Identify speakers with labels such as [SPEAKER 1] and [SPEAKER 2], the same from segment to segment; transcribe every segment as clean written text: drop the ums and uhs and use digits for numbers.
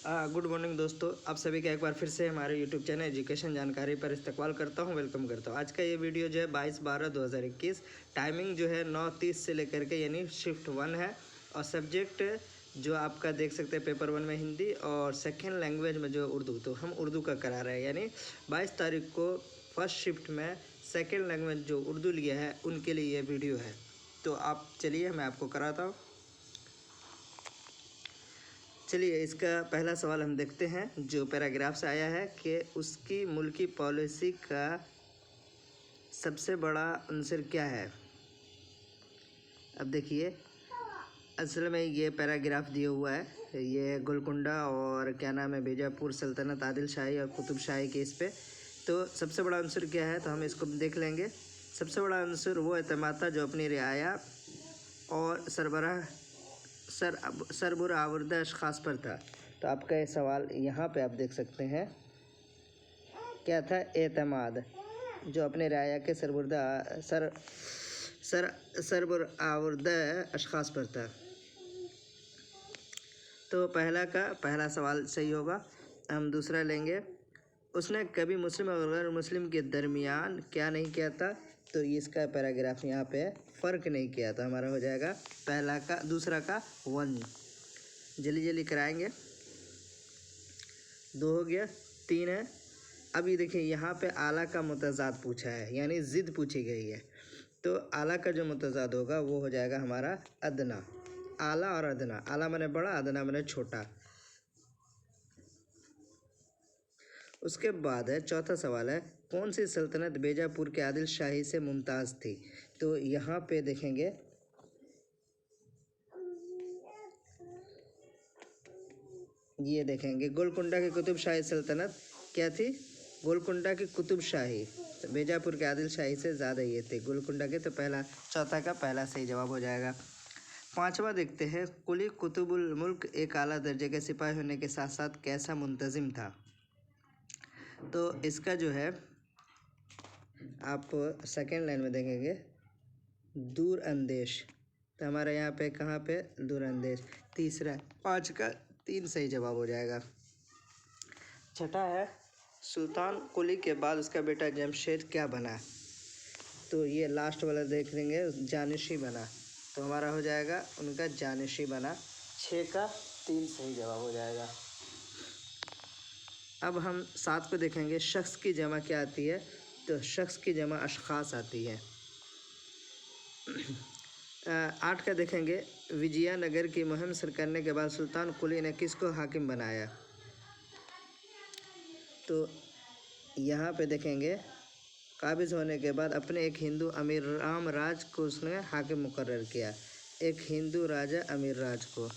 [SPEAKER 1] Good morning दोस्तों, आप सभी का एक बार फिर से हमारे यूट्यूब चैनल एजुकेशन जानकारी पर इस्तकबाल करता हूं, वेलकम करता हूं। आज का ये वीडियो जो है 22/12/2021, टाइमिंग जो है 9:30 से लेकर के यानी शिफ्ट 1 है। और सब्जेक्ट जो आपका देख सकते हैं पेपर 1 में हिंदी और सेकेंड लैंग्वेज में जो उर्दू, तो हम उर्दू का करा रहे हैं। यानी 22 तारीख को फर्स्ट शिफ्ट में सेकेंड लैंग्वेज जो उर्दू लिया है उनके लिए ये वीडियो है। तो आप चलिए मैं आपको कराता हूँ। चलिए इसका पहला सवाल हम देखते हैं जो पैराग्राफ से आया है कि उसकी मुल्की पॉलिसी का सबसे बड़ा अंसर क्या है। अब देखिए, असल में ये पैराग्राफ दिया हुआ है, ये गोलकुंडा और क्या नाम है बीजापुर सल्तनत, आदिल शाही और कुतुब शाही के इस पे। तो सबसे बड़ा अंसर क्या है, तो हम इसको देख लेंगे। सबसे बड़ा अंसर वो एतमाद था जो अपनी रियाया और सरबराह अशख़ास पर था। तो आपका ये सवाल यहाँ पे आप देख सकते हैं, क्या था, एतमाद जो अपने रियाया के सरबराह अशख़ास पर था। तो पहला सवाल सही होगा। हम दूसरा लेंगे, उसने कभी मुस्लिम और गैर मुस्लिम के दरमियान क्या नहीं किया था। तो इसका पैराग्राफ यहाँ पे फ़र्क नहीं किया था, हमारा हो जाएगा दूसरा का 1। जल्दी जल्दी कराएंगे। 2 हो गया, 3 है। अब ये देखिए यहाँ पे आला का मुतज़ाद पूछा है, यानी ज़िद पूछी गई है। तो आला का जो मुतज़ाद होगा वो हो जाएगा हमारा अदना। आला और अदना, आला माने बड़ा, अदना माने छोटा। उसके बाद है चौथा सवाल है, कौन सी सल्तनत बीजापुर के आदिल शाही से मुमताज़ थी। तो यहाँ पे देखेंगे, ये देखेंगे गोलकुंडा की कुतुब शाही सल्तनत क्या थी, गोलकुंडा की कुतुब शाही। तो बीजापुर के आदिल शाही से ज़्यादा ये थे गोलकुंडा के। तो चौथा का पहला सही जवाब हो जाएगा। 5वां देखते हैं, कुली कुतुबुल मुल्क एक आला दर्जे के सिपाही होने के साथ साथ कैसा मुंतज़िम था। तो इसका जो है आप सेकेंड लाइन में देखेंगे, दूर अंदेश। तो हमारा यहाँ पे कहाँ पे, दूर अंदेश। तीसरा, 5 का 3 सही जवाब हो जाएगा। छठा है, सुल्तान कुली के बाद उसका बेटा जमशेद क्या बना। तो ये लास्ट वाला देख लेंगे, जानिशी बना। तो हमारा हो जाएगा उनका जानिशी बना। 6 का 3 सही जवाब हो जाएगा। अब हम 7 को देखेंगे, शख्स की जमा क्या आती है। तो शख्स की जमा अशख़ास आती है। 8 का देखेंगे, विजयनगर की मुहिम सर करने के बाद सुल्तान कुली ने किसको हाकिम बनाया। तो यहाँ पे देखेंगे, काबिज़ होने के बाद अपने एक हिंदू अमीर राम राज को उसने हाकिम मुकर्रर किया, एक हिंदू राजा अमीर राज को।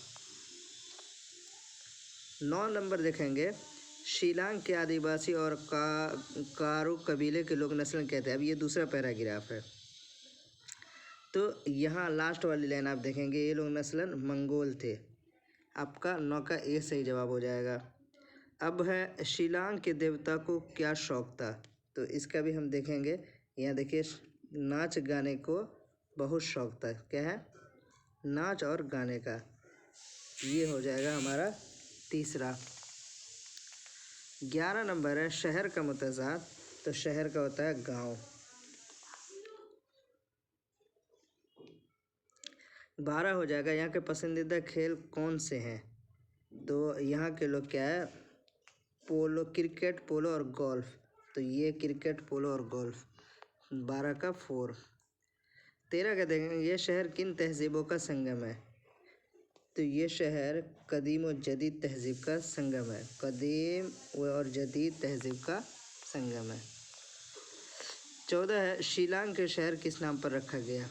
[SPEAKER 1] 9 नंबर देखेंगे, शिलांग के आदिवासी और कारू कबीले के लोग नस्ल कहते हैं। अब ये दूसरा पैराग्राफ है। तो यहाँ लास्ट वाली लाइन आप देखेंगे, ये लोग नस्लन मंगोल थे। आपका 9 का ए सही जवाब हो जाएगा। अब है, शिलांग के देवता को क्या शौक़ था। तो इसका भी हम देखेंगे। यहाँ देखिए, नाच गाने को बहुत शौक़ था। क्या है, नाच और गाने का। ये हो जाएगा हमारा तीसरा। 11 नंबर है, शहर का मुतज़ाद। तो शहर का होता है गांव। 12 हो जाएगा, यहाँ के पसंदीदा खेल कौन से हैं। तो यहाँ के लोग क्या है, पोलो, क्रिकेट, पोलो और गोल्फ। तो ये क्रिकेट, पोलो और गोल्फ। 12 का 4। 13 का देखेंगे, ये शहर किन तहज़ीबों का संगम है। तो ये शहर कदीम और जदीद तहज़ीब का संगम है। कदीम और जदीद तहज़ीब का संगम है। 14 है, शिलांग के शहर किस नाम पर रखा गया।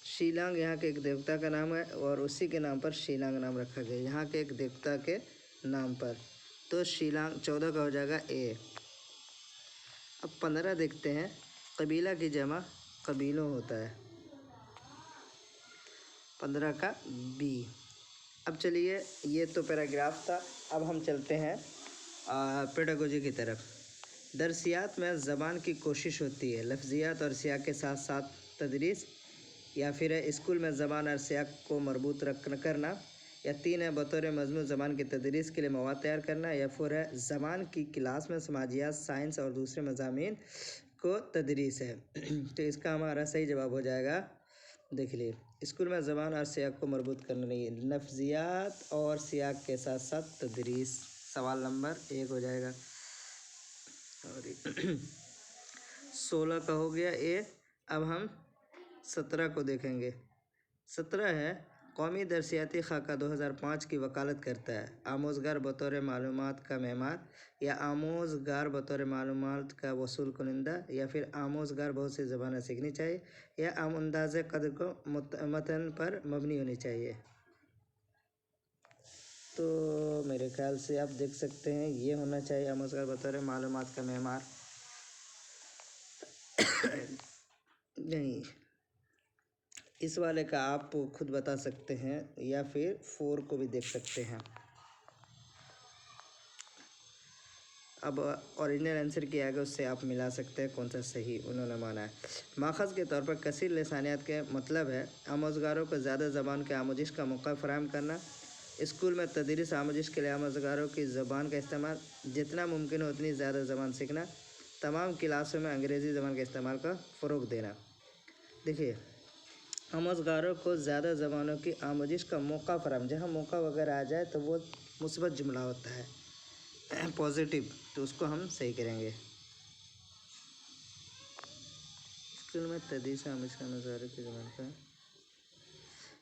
[SPEAKER 1] शिलांग यहाँ के एक देवता का नाम है और उसी के नाम पर शिलांग नाम रखा गया, यहाँ के एक देवता के नाम पर। तो शिलांग 14 का हो जाएगा ए। अब 15 देखते हैं, कबीला की जमा कबीलों होता है। 15 का बी। अब चलिए, ये तो पैराग्राफ था। अब हम चलते हैं पेडागोजी की तरफ। दरसियात में ज़बान की कोशिश होती है लफ्ज़ियात और सियाक़ के साथ साथ तदरीस, या फिर स्कूल में ज़बान और सियाक़ को मरबूत करना, या 3 है बतौर मजमून ज़बान की तदरीस के लिए मवाद तैयार करना, या 4 है ज़बान की क्लास में समाजियात, साइंस और दूसरे मज़ामीन को तदरीस है। तो इसका हमारा सही जवाब हो जाएगा, देख लिए, स्कूल में ज़बान और सियाक को मरबूत करना नहीं है, लफ्ज़ियात और सियाक के साथ साथ तदरीस। सवाल नंबर 1 हो जाएगा। और 16 का हो गया ए। अब हम 17 को देखेंगे। 17 है कौमी दरसियाती खाका 2005 की वकालत करता है। आमोज़गार बतौर मालूमात का मेहमान, या आमोज़गार बतौर मालूमात का वसूल कुनिंदा, या फिर आमोज़गार बहुत सी ज़बानें सीखनी चाहिए, या आम अंदाज़ कदर को मतन पर मबनी होनी चाहिए। तो मेरे ख्याल से आप देख सकते हैं ये होना चाहिए आमोज़गार बतौर मालूमात का मेहमान। नहीं, इस वाले का आप खुद बता सकते हैं, या फिर 4 को भी देख सकते हैं। अब ओरिजिनल आंसर किया गया उससे आप मिला सकते हैं कौन सा सही उन्होंने माना है। माखज़ के तौर पर कसीर लसानियात के मतलब है आमोज़गारों को ज़्यादा ज़बान के आमोजिश का मौका फराहम करना। स्कूल में तदरीस आमोजिश के लिए आमोज़गारों की ज़बान का इस्तेमाल, जितना मुमकिन हो उतनी ज़्यादा ज़बान सीखना, तमाम क्लासों में अंग्रेज़ी ज़बान के इस्तेमाल का फ़रोग़ देना। देखिए, आमोज़गारों को ज़्यादा ज़बानों की आमोजिश का मौका फराहम, जहाँ मौका वगैरह आ जाए तो वो मुस्बत जुमला होता है, पॉजिटिव, तो उसको हम सही करेंगे। स्कूल में तदरीस आमोजिश का आमोज़गारों की ज़बान का।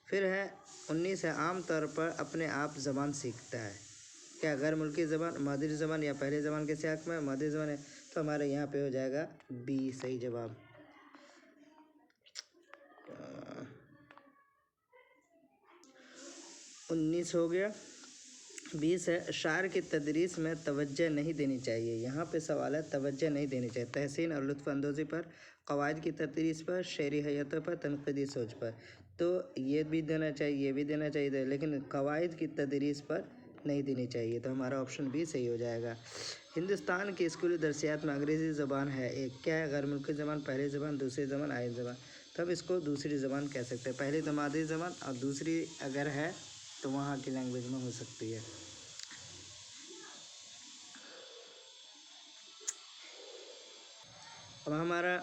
[SPEAKER 1] फिर है 19 है आम तौर पर अपने आप ज़बान सीखता है। क्या गैर मुल्की ज़बान, मादरी ज़बान या पहले ज़बान के सियाक में? मादरी ज़बान है तो हमारे यहाँ पे हो जाएगा बी सही जवाब। 19 हो गया। 20 है शायर की तदरीस में तवज्जो नहीं देनी चाहिए। यहाँ पे सवाल है तवज्जो नहीं देनी चाहिए, तहसीन और लुत्फ़ अंदोज़ी पर, क़वाइद की तदरीस पर, शेरी हैतों पर, तनक़ीदी सोच पर। तो ये भी देना चाहिए, ये भी देना चाहिए, लेकिन क़वाइद की तदरीस पर नहीं देनी चाहिए, तो हमारा ऑप्शन बी सही हो जाएगा। हिंदुस्तान की स्कूली दरसियात में अंग्रेज़ी ज़बान है एक, क्या है? गैर मुल्की ज़बान, पहली ज़बान, दूसरी ज़बान, आयन ज़बान। तो हम इसको दूसरी ज़बान कह सकते हैं। पहली तो मादरी ज़बान और दूसरी अगर है तो वहाँ की लैंग्वेज में हो सकती है। अब हमारा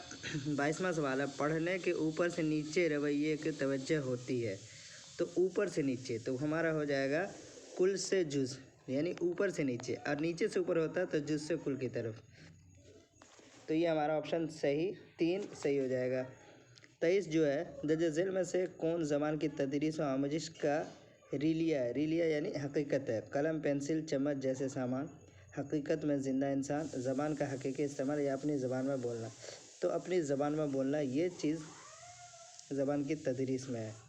[SPEAKER 1] 22वां सवाल है पढ़ने के ऊपर से नीचे रवैये की तवज्जो होती है। तो ऊपर से नीचे तो हमारा हो जाएगा कुल से जुज़, यानी ऊपर से नीचे, और नीचे से ऊपर होता है तो जुज़ से कुल की तरफ। तो ये हमारा ऑप्शन सही 3 सही हो जाएगा। 23 जो है दर्ज झेल में से कौन ज़बान की तदरीस और आमोजिश का रिलिया है? रिलिया यानी हकीकत है। कलम, पेंसिल, चम्मच जैसे सामान, हकीकत में ज़िंदा इंसान, ज़बान का हकीकी इस्तेमाल, या अपनी ज़बान में बोलना। तो अपनी ज़बान में बोलना ये चीज़ ज़बान की तदरीस में है।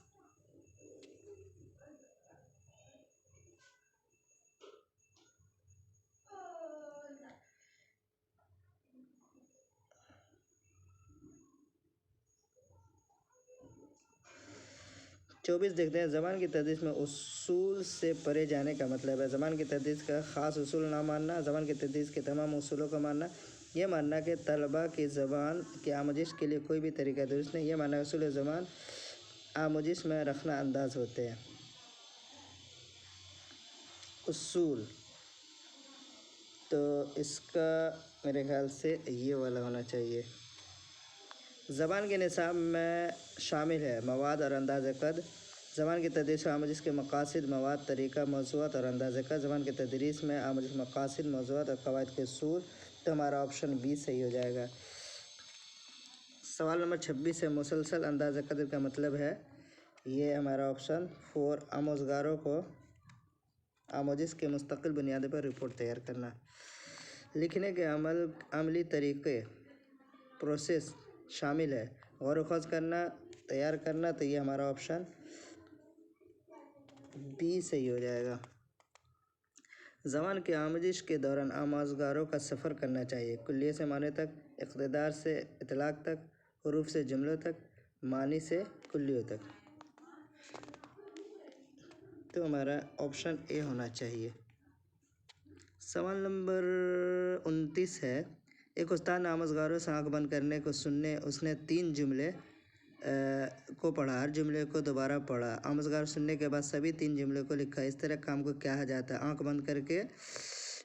[SPEAKER 1] चौबीस देखते हैं ज़बान की तदरीस में उसूल से परे जाने का मतलब है। ज़बान की तदरीस का ख़ास उसूल ना मानना, ज़बान की तदरीस के तमाम उसूलों को मानना, यह मानना कि तलबा की ज़बान की आमोजिश के लिए कोई भी तरीका दुरुस्त नहीं, यह मानना उसूल ज़बान आमोजिश में रखना अंदाज होते हैं। उसूल तो इसका मेरे ख्याल से ये वाला होना चाहिए। ज़बान के निसाब में शामिल है मवाद और अंदाज़ कद, ज़बान की तदरीस में आमोजिश के मकासद, मवाद, तरीका, मौज़ूआत और अंदाज़ कद, ज़बान की तदरीस में आमोजिश मकासद, मौज़ूआत और क़वाइद के उसूल। तो हमारा ऑप्शन बी सही हो जाएगा। सवाल नंबर 26 है मुसलसल अंदाज़ कदर का मतलब है, ये हमारा ऑप्शन 4 आमोज़गारों को आमोजिश के मुस्तकिल बुनियाद पर रिपोर्ट तैयार करना। लिखने के अमली तरीक़े, प्रोसेस शामिल है गौर व ख़ौज़ करना, तैयार करना, तो ये हमारा ऑप्शन बी सही हो जाएगा। ज़बान के आमोजिश के दौरान आमोज़गारों का सफ़र करना चाहिए, कुल्लिये से माने तक, इक़्तिदार से इतलाक़ तक, हुरूफ से जुमलों तक, मानी से कुल्लियों तक। तो हमारा ऑप्शन ए होना चाहिए। सवाल नंबर 29 है एक उस्ताद ने आमोज़गारों से आँख बंद करने को सुनने उसने 3 जुमले को पढ़ा, हर जुमले को दोबारा पढ़ा, आमोज़गार सुनने के बाद सभी 3 जुमले को लिखा। इस तरह काम को क्या जाता है? आंख बंद करके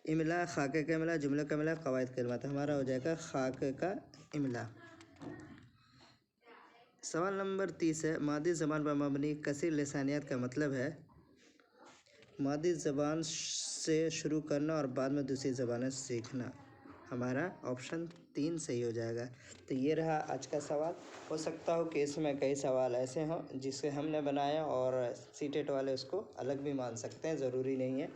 [SPEAKER 1] इमला, खाके का इमला, जुमले का इमला, कवायद कलमात। हमारा हो जाएगा खाके का इमला। सवाल नंबर 30 है, मादी ज़बान पर मबनी कसीर लिसानियत का मतलब है मादी ज़बान से शुरू करना और बाद में दूसरी ज़बानें सीखना। हमारा ऑप्शन 3 सही हो जाएगा। तो ये रहा आज का सवाल। हो सकता हो कि इसमें कई सवाल ऐसे हों जिसे हमने बनाया और सीटेट वाले उसको अलग भी मान सकते हैं, ज़रूरी नहीं है।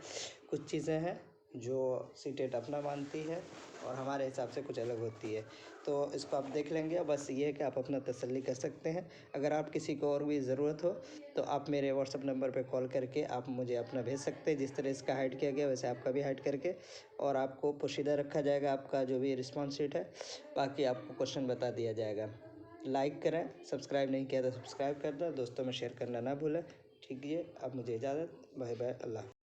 [SPEAKER 1] कुछ चीज़ें हैं जो सीटेट अपना मानती है और हमारे हिसाब से कुछ अलग होती है, तो इसको आप देख लेंगे। बस ये है कि आप अपना तसल्ली कर सकते हैं। अगर आप किसी को और भी ज़रूरत हो तो आप मेरे व्हाट्सअप नंबर पे कॉल करके आप मुझे अपना भेज सकते हैं। जिस तरह इसका हाइड किया गया वैसे आपका भी हाइड करके, और आपको पोशीदा रखा जाएगा आपका जो भी रिस्पॉन्स शीट है। बाकी आपको क्वेश्चन बता दिया जाएगा। लाइक करें, सब्सक्राइब नहीं किया तो सब्सक्राइब कर दें, दोस्तों में शेयर करना ना भूलें। ठीक है, अब मुझे इजाज़त, बाय बाय, अल्लाह।